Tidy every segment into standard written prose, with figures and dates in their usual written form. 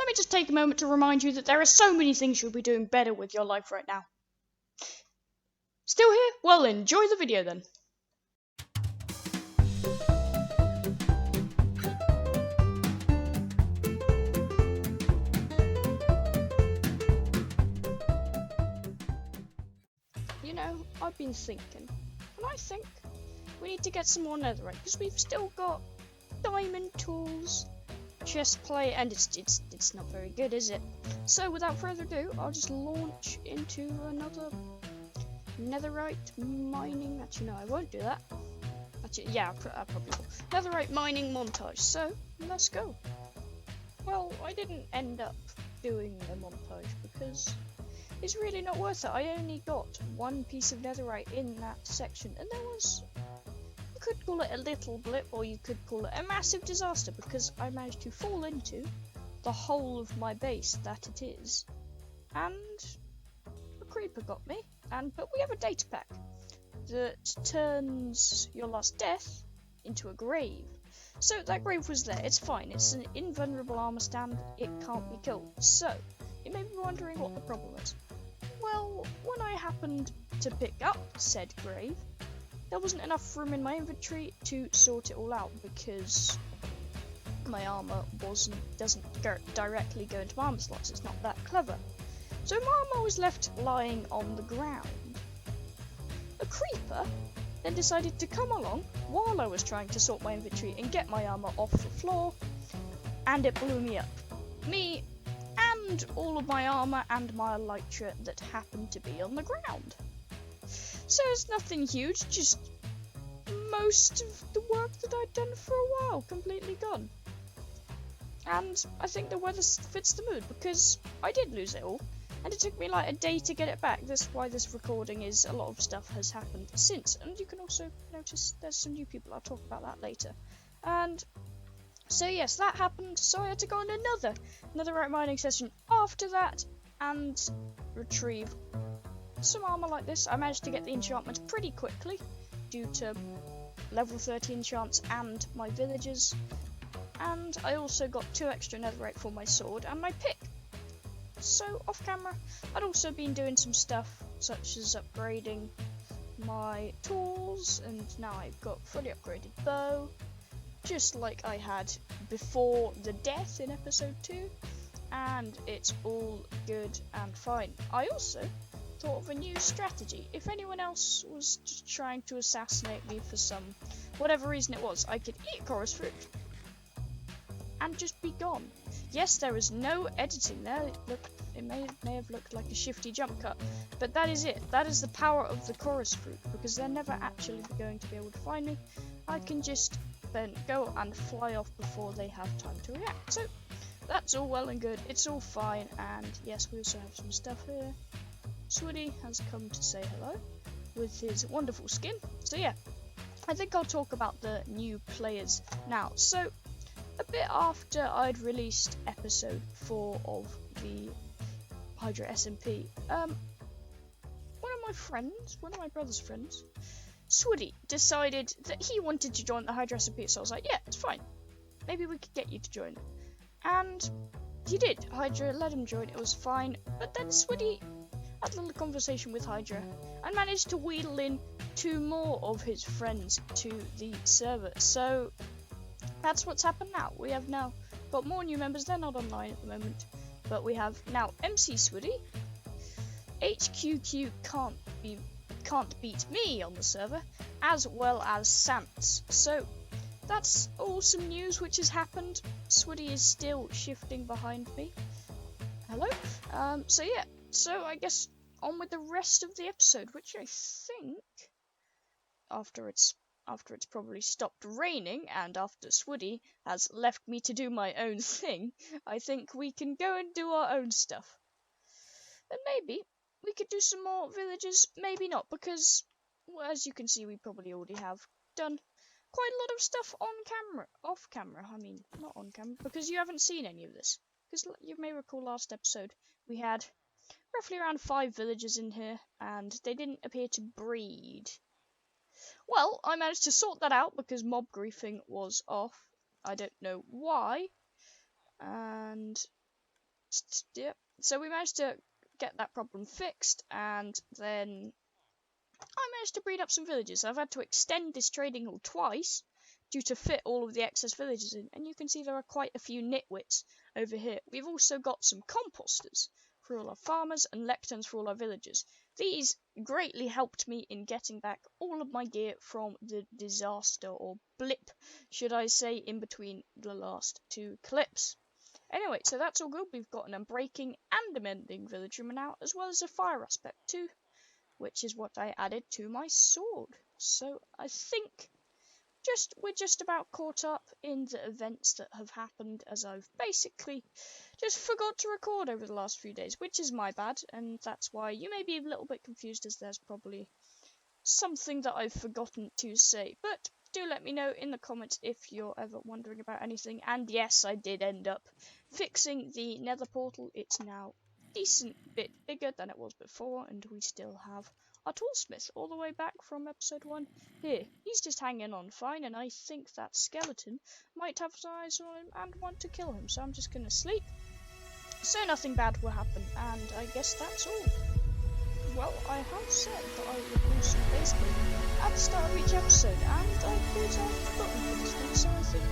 me just take a moment to remind you that there are so many things you'll be doing better with your life right now. Still here? Well, enjoy the video then. You know, I've been thinking, and I think we need to get some more netherite, because we've still got diamond tools, chest plate, and it's not very good, is it? So without further ado, I'll just launch into another netherite mining. Actually, no, I won't do that. Actually, yeah, I probably will. Netherite mining montage. So let's go. Well, I didn't end up doing a montage because it's really not worth it. I only got one piece of netherite in that section, and there was, you could call it a little blip, or you could call it a massive disaster, because I managed to fall into the hole of my base that it is, and a creeper got me. But we have a data pack that turns your last death into a grave. So that grave was there, it's fine, it's an invulnerable armor stand, it can't be killed. So, you may be wondering what the problem is. Well, when I happened to pick up said grave, there wasn't enough room in my inventory to sort it all out, because my armor doesn't directly go into my armor slots, it's not that clever. So my armor was left lying on the ground. A creeper then decided to come along while I was trying to sort my inventory and get my armor off the floor, and it blew me up. Me and all of my armor and my elytra that happened to be on the ground. So it's nothing huge, just most of the work that I'd done for a while completely gone. And I think the weather fits the mood, because I did lose it all. And it took me like a day to get it back. That's why this recording is, a lot of stuff has happened since. And you can also notice there's some new people, I'll talk about that later. And so yes, that happened, so I had to go on another netherite mining session after that, and retrieve some armor like this. I managed to get the enchantments pretty quickly, due to level 30 enchants and my villagers. And I also got 2 extra netherite for my sword and my pick. So, off camera, I'd also been doing some stuff, such as upgrading my tools, and now I've got fully upgraded bow, just like I had before the death in episode 2, and it's all good and fine. I also thought of a new strategy. If anyone else was just trying to assassinate me for some, whatever reason it was, I could eat chorus fruit and just be gone. Yes, there was no editing there. It may have looked like a shifty jump cut, but that is it. That is the power of the chorus fruit, because they're never actually going to be able to find me. I can just then go and fly off before they have time to react. So that's all well and good. It's all fine, and yes, we also have some stuff here. Swiddy has come to say hello with his wonderful skin. So yeah, I think I'll talk about the new players now. So a bit after I'd released episode 4 of the Hydr SMP, one of my brother's friends, Swiddy, decided that he wanted to join the Hydr SMP, so I was like, yeah, it's fine. Maybe we could get you to join. And he did. Hydra let him join, it was fine. But then Swiddy had a little conversation with Hydra and managed to wheedle in 2 more of his friends to the server. So that's what's happened now. We have now got more new members. They're not online at the moment, but we have now MC Swiddy, HQQ can't beat me on the server, as well as Sans. So that's awesome news which has happened. Swiddy is still shifting behind me. Hello. So yeah. So I guess on with the rest of the episode, which I think after it's probably stopped raining, and after Swiddy has left me to do my own thing, I think we can go and do our own stuff. And maybe we could do some more villages, maybe not, because, well, as you can see, we probably already have done quite a lot of stuff off camera, I mean, not on camera, because you haven't seen any of this. Because you may recall last episode, we had roughly around 5 villagers in here, and they didn't appear to breed. Well, I managed to sort that out because mob griefing was off. I don't know why. And Yep. So we managed to get that problem fixed, and then I managed to breed up some villagers. I've had to extend this trading hall twice due to fit all of the excess villagers in, and you can see there are quite a few nitwits over here. We've also got some composters for all our farmers and lecterns for all our villagers. These greatly helped me in getting back all of my gear from the disaster, or blip, should I say, in between the last two clips. Anyway, so that's all good. We've got an unbreaking and a mending villager now, as well as a fire aspect too, which is what I added to my sword. So I think we're just about caught up in the events that have happened, as I've basically just forgot to record over the last few days, which is my bad, and that's why you may be a little bit confused, as there's probably something that I've forgotten to say. But do let me know in the comments if you're ever wondering about anything. And yes, I did end up fixing the nether portal. It's now a decent bit bigger than it was before, and we still have our toolsmith all the way back from episode 1 here. He's just hanging on fine, and I think that skeleton might have his eyes on him and want to kill him, so I'm just gonna sleep so nothing bad will happen, and I guess that's all. Well, I have said that I would do some basically at the start of each episode, and I thought I'd forgotten for this one, so I think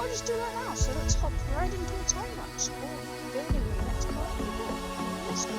I'll just do that now. So let's hop right into a time lapse or building the next part of the book. Let's go.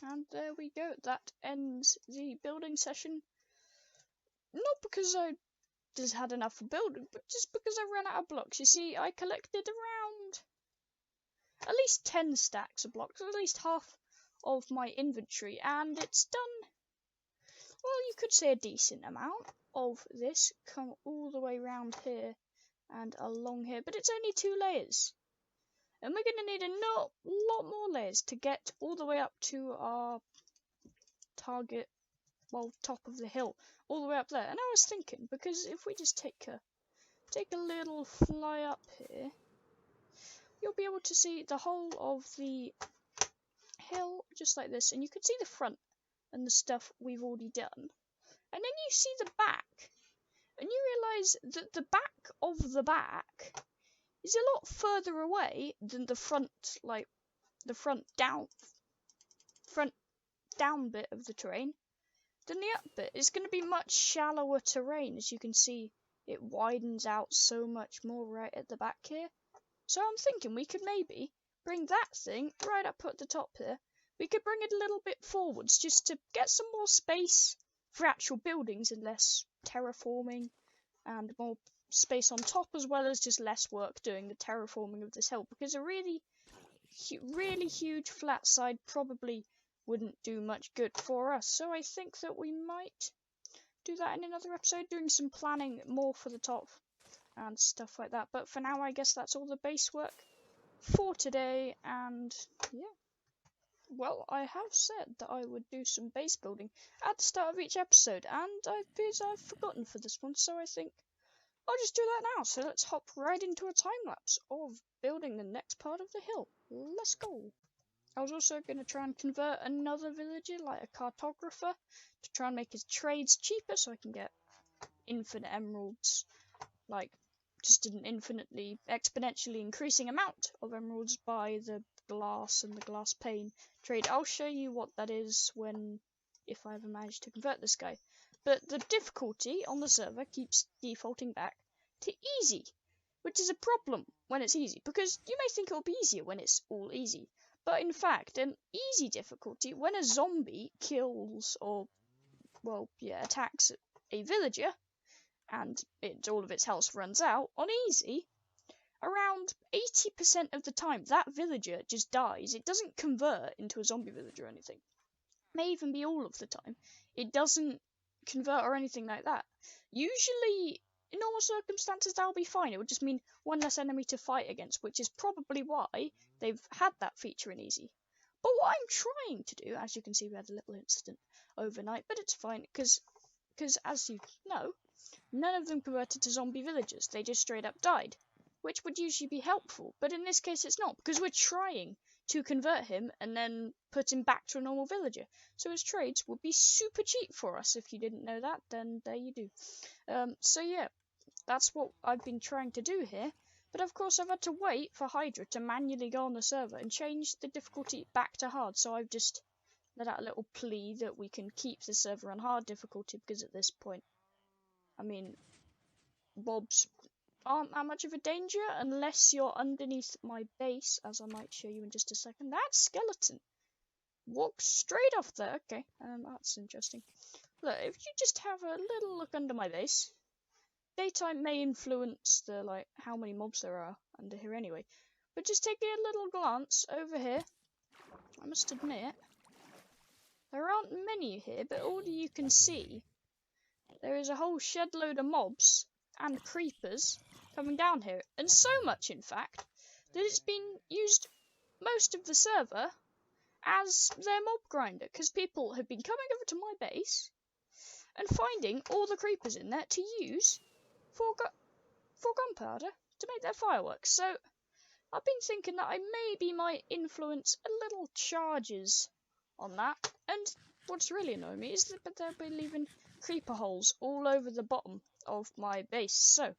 And there we go. That ends the building session. Not because I just had enough for building, but just because I ran out of blocks. You see, I collected around at least 10 stacks of blocks, at least half of my inventory, and it's done, well, you could say a decent amount of this. Come all the way around here and along here, but it's only 2 layers. And we're going to need a lot more layers to get all the way up to our target, well, top of the hill, all the way up there. And I was thinking, because if we just take a little fly up here, you'll be able to see the whole of the hill just like this, and you can see the front and the stuff we've already done. And then you see the back, and you realise that the back of the back is a lot further away than the front, like the front down bit of the terrain. Than the up bit. It's going to be much shallower terrain, as you can see. It widens out so much more right at the back here. So I'm thinking we could maybe bring that thing right up at the top here. We could bring it a little bit forwards just to get some more space for actual buildings and less terraforming, and more space on top, as well as just less work doing the terraforming of this hill, because a really huge flat side probably wouldn't do much good for us. So I think that we might do that in another episode, doing some planning more for the top and stuff like that. But for now, I guess that's all the base work for today, and yeah. Well, I have said that I would do some base building at the start of each episode, and I've forgotten for this one, so I think I'll just do that now. So let's hop right into a time lapse of building the next part of the hill. Let's go. I was also going to try and convert another villager, like a cartographer, to try and make his trades cheaper so I can get infinite emeralds, like just an infinitely, exponentially increasing amount of emeralds by the glass and the glass pane trade. I'll show you what that is if I ever manage to convert this guy. But the difficulty on the server keeps defaulting back to easy, which is a problem when it's easy, because you may think it'll be easier when it's all easy. But in fact, an easy difficulty, when a zombie kills or, well, yeah, attacks a villager, and all of its health runs out, on easy, around 80% of the time, that villager just dies. It doesn't convert into a zombie villager or anything. It may even be all of the time. It doesn't convert or anything like that. Usually, in normal circumstances, that'll be fine. It would just mean one less enemy to fight against, which is probably why they've had that feature in easy. But what I'm trying to do, as you can see, we had a little incident overnight, but it's fine, because as you know, none of them converted to zombie villagers. They just straight up died, which would usually be helpful. But in this case, it's not, because we're trying to convert him and then put him back to a normal villager. So his trades would be super cheap for us. If you didn't know that, then there you do. So yeah, that's what I've been trying to do here. But of course, I've had to wait for Hydra to manually go on the server and change the difficulty back to hard. So I've just let out a little plea that we can keep the server on hard difficulty, because at this point, I mean, mobs aren't that much of a danger unless you're underneath my base, as I might show you in just a second. That skeleton walked straight off there. Okay, that's interesting. Look, if you just have a little look under my base, daytime may influence how many mobs there are under here anyway. But just take a little glance over here. I must admit, there aren't many here, but all you can see, there is a whole shed load of mobs and creepers coming down here, and so much in fact that it's been used most of the server as their mob grinder, because people have been coming over to my base and finding all the creepers in there to use for gunpowder to make their fireworks. So I've been thinking that I maybe might influence a little charges on that. And what's really annoying me is that they'll be leaving creeper holes all over the bottom of my base. So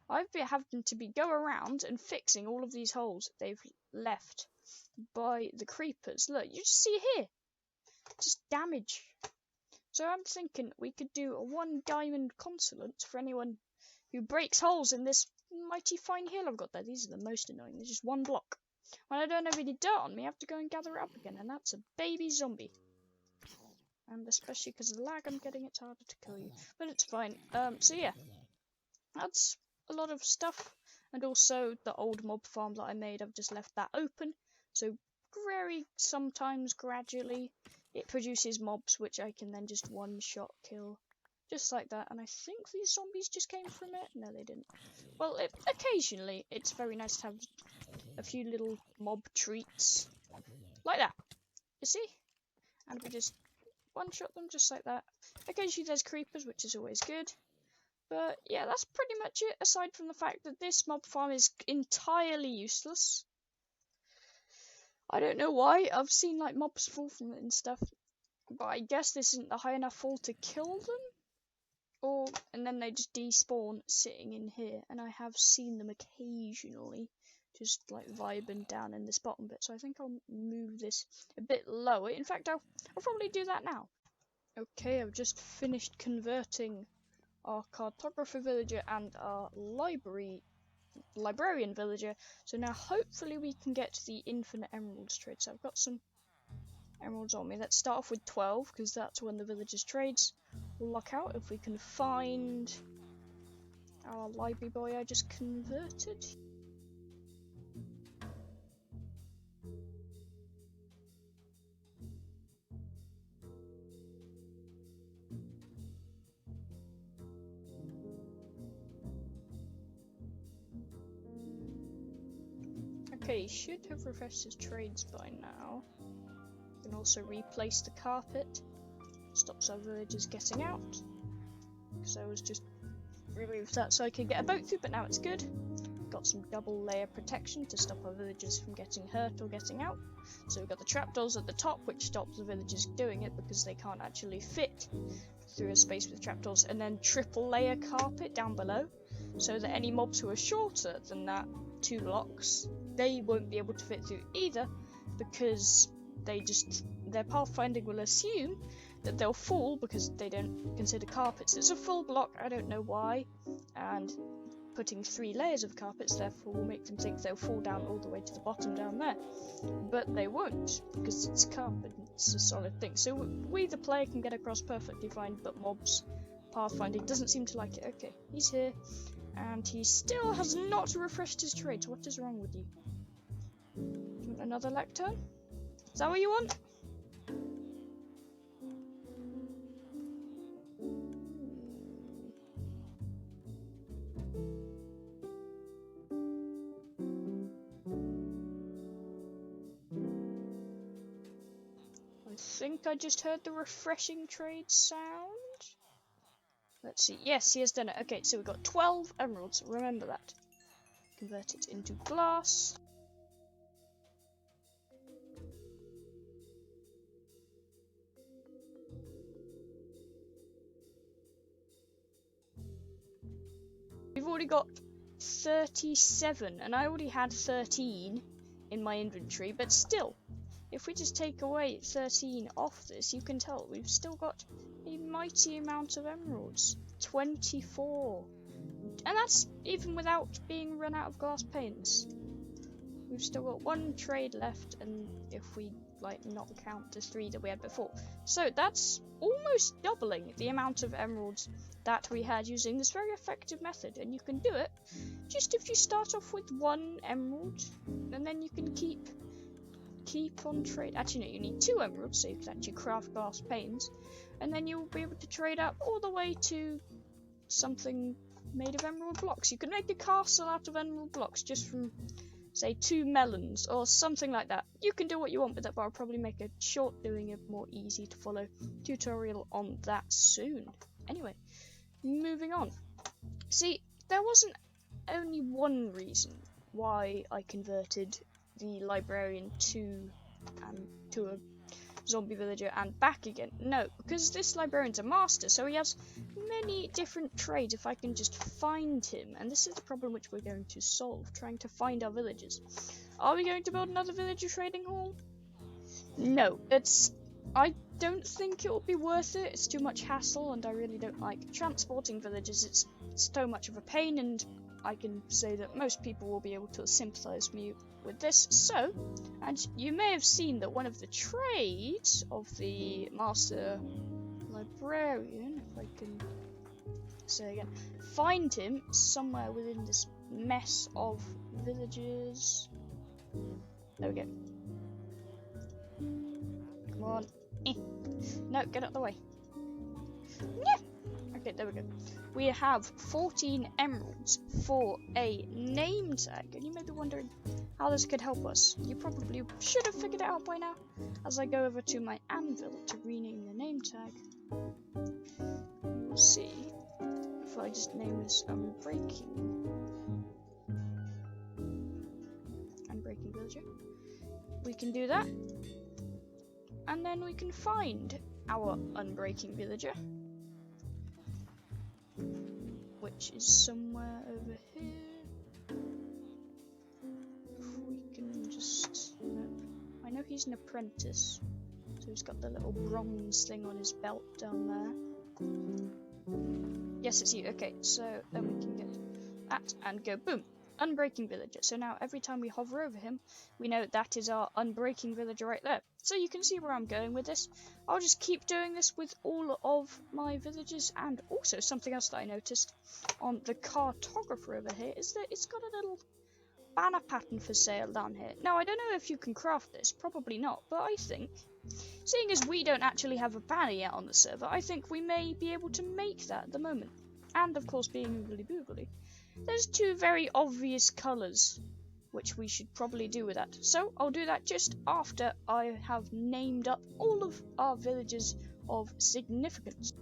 I've been having to go around and fixing all of these holes they've left by the creepers. Look, you just see here, just damage. So I'm thinking we could do a 1 diamond consulate for anyone who breaks holes in this mighty fine hill I've got there. These are the most annoying. There's just one block. When I don't have any dirt on me, I have to go and gather it up again, and that's a baby zombie. And especially because of the lag I'm getting, it's harder to kill you. But it's fine. So yeah, that's a lot of stuff. And also the old mob farm that I made, I've just left that open. So sometimes gradually it produces mobs which I can then just one-shot kill. Just like that. And I think these zombies just came from it. No, they didn't. Well, occasionally it's very nice to have a few little mob treats. Like that. You see? And we just one-shot them just like that. Occasionally there's creepers, which is always good. But yeah, that's pretty much it, aside from the fact that this mob farm is entirely useless. I don't know why. I've seen mobs fall from it and stuff, but I guess this isn't a high enough fall to kill them. And then they just despawn sitting in here, and I have seen them occasionally just vibing down in this bottom bit. So I think I'll move this a bit lower. In fact, I'll probably do that now. Okay, I've just finished converting our cartographer villager and our librarian villager. So now hopefully we can get the infinite emeralds trade. So I've got some emeralds on me. Let's start off with 12, because that's when the villagers trades will lock out. If we can find our library boy I just converted. Okay, he should have refreshed his trades by now. You can also replace the carpet. Stops our villagers getting out. Because I was just removed that so I could get a boat through, but now it's good. Got some double layer protection to stop our villagers from getting hurt or getting out. So we've got the trapdoors at the top, which stops the villagers doing it because they can't actually fit through a space with trapdoors, and then triple layer carpet down below, so that any mobs who are shorter than that 2 blocks, they won't be able to fit through either, because their pathfinding will assume that they'll fall because they don't consider carpets. It's a full block, I don't know why, and putting 3 layers of carpets therefore will make them think they'll fall down all the way to the bottom down there. But they won't, because it's carpet, it's a solid thing. So we, the player, can get across perfectly fine, but mobs pathfinding doesn't seem to like it. Okay, he's here, and he still has not refreshed his trades. What is wrong with you? Do you want another lectern? Is that what you want? I think I just heard the refreshing trade sound. Let's see. Yes, he has done it. Okay, so we've got 12 emeralds. Remember that. Convert it into glass. We've already got 37, and I already had 13 in my inventory, but still. If we just take away 13 off this, you can tell we've still got a mighty amount of emeralds. 24. And that's even without being run out of glass panes. We've still got 1 trade left, and if we not count the 3 that we had before. So that's almost doubling the amount of emeralds that we had using this very effective method. And you can do it just if you start off with 1 emerald, and then you can keep on trade. Actually, no, you need 2 emeralds so you can actually craft glass panes, and then you'll be able to trade up all the way to something made of emerald blocks. You can make a castle out of emerald blocks just from, say, 2 melons or something like that. You can do what you want with that, but I'll probably make a short, doing a more easy to follow tutorial on that soon. Anyway, moving on. See, there wasn't only one reason why I converted the librarian to a zombie villager and back again. No, because this librarian's a master, so he has many different trades if I can just find him. And this is the problem which we're going to solve, trying to find our villagers. Are we going to build another villager trading hall? No, I don't think it will be worth it. It's too much hassle, and I really don't like transporting villagers. It's so much of a pain, and I can say that most people will be able to sympathize me with this. So, and you may have seen that one of the trades of the master librarian, if I can say again, find him somewhere within this mess of villages. There we go. Come on. No, get out of the way. Yeah. Okay, there we go. We have 14 emeralds for a name tag, and you may be wondering how this could help us. You probably should have figured it out by now, as I go over to my anvil to rename the name tag. We'll see if I just name this Unbreaking Villager. We can do that, and then we can find our Unbreaking Villager, which is somewhere over here. If we can just... I know he's an apprentice, so he's got the little bronze thing on his belt down there. Yes, it's you. Okay, so then we can get that and go boom. Unbreaking Villager. So now every time we hover over him, we know that is our Unbreaking Villager right there. So you can see where I'm going with this. I'll just keep doing this with all of my villagers. And also something else that I noticed on the cartographer over here is that it's got a little banner pattern for sale down here. Now, I don't know if you can craft this, probably not, but I think, seeing as we don't actually have a banner yet on the server, I think we may be able to make that at the moment. And of course, being oogly boogly, there's 2 very obvious colours which we should probably do with that. So I'll do that just after I have named up all of our villages of significance.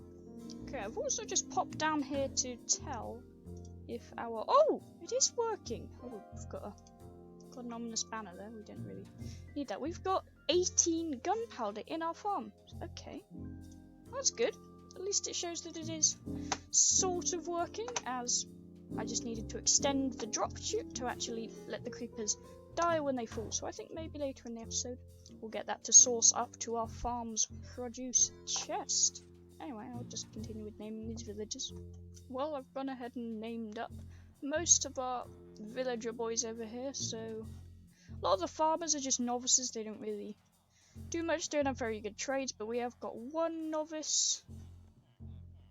Okay, I've also just popped down here to tell if our... Oh, it is working. Oh, we've got an ominous banner there. We didn't really need that. We've got 18 gunpowder in our farm. Okay, that's good. At least it shows that it is sort of working, as I just needed to extend the drop chute to actually let the creepers die when they fall. So I think maybe later in the episode we'll get that to source up to our farm's produce chest. Anyway, I'll just continue with naming these villages. Well, I've gone ahead and named up most of our villager boys over here, so a lot of the farmers are just novices. They don't really do much, don't have very good trades, but we have got one novice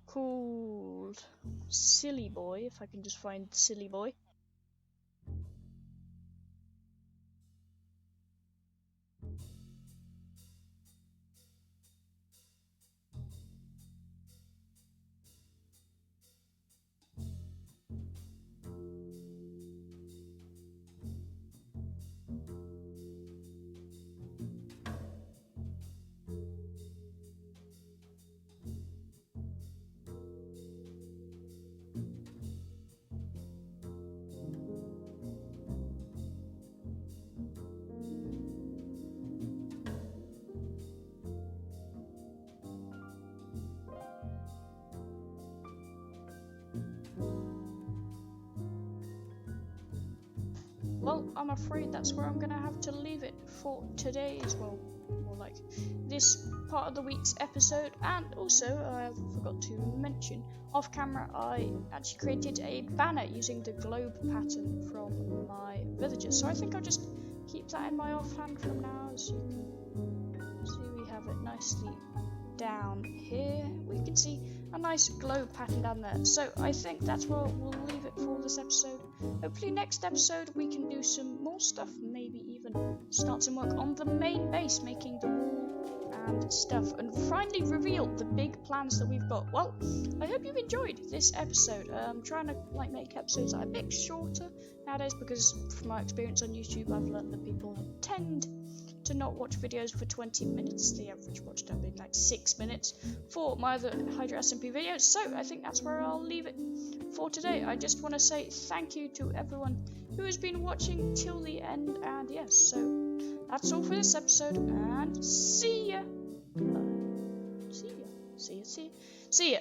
called Silly Boy, if I can just find Silly Boy. Well, I'm afraid that's where I'm going to have to leave it for today as well. More like this part of the week's episode. And also, I forgot to mention, off camera, I actually created a banner using the globe pattern from my villagers. So I think I'll just keep that in my offhand from now. As you can see, we have it nicely down here. We can see a nice globe pattern down there. So I think that's where we'll leave it for this episode. Hopefully next episode we can do some more stuff, maybe even start some work on the main base, making the wall and stuff, and finally reveal the big plans that we've got. Well, I hope you've enjoyed this episode. I'm trying to make episodes that are a bit shorter nowadays, because from my experience on YouTube I've learned that people tend to not watch videos for 20 minutes. The average watch time being like 6 minutes for my other Hydr SMP videos. So I think that's where I'll leave it for today. I just want to say thank you to everyone who has been watching till the end, and yes, so that's all for this episode, and see ya. See ya.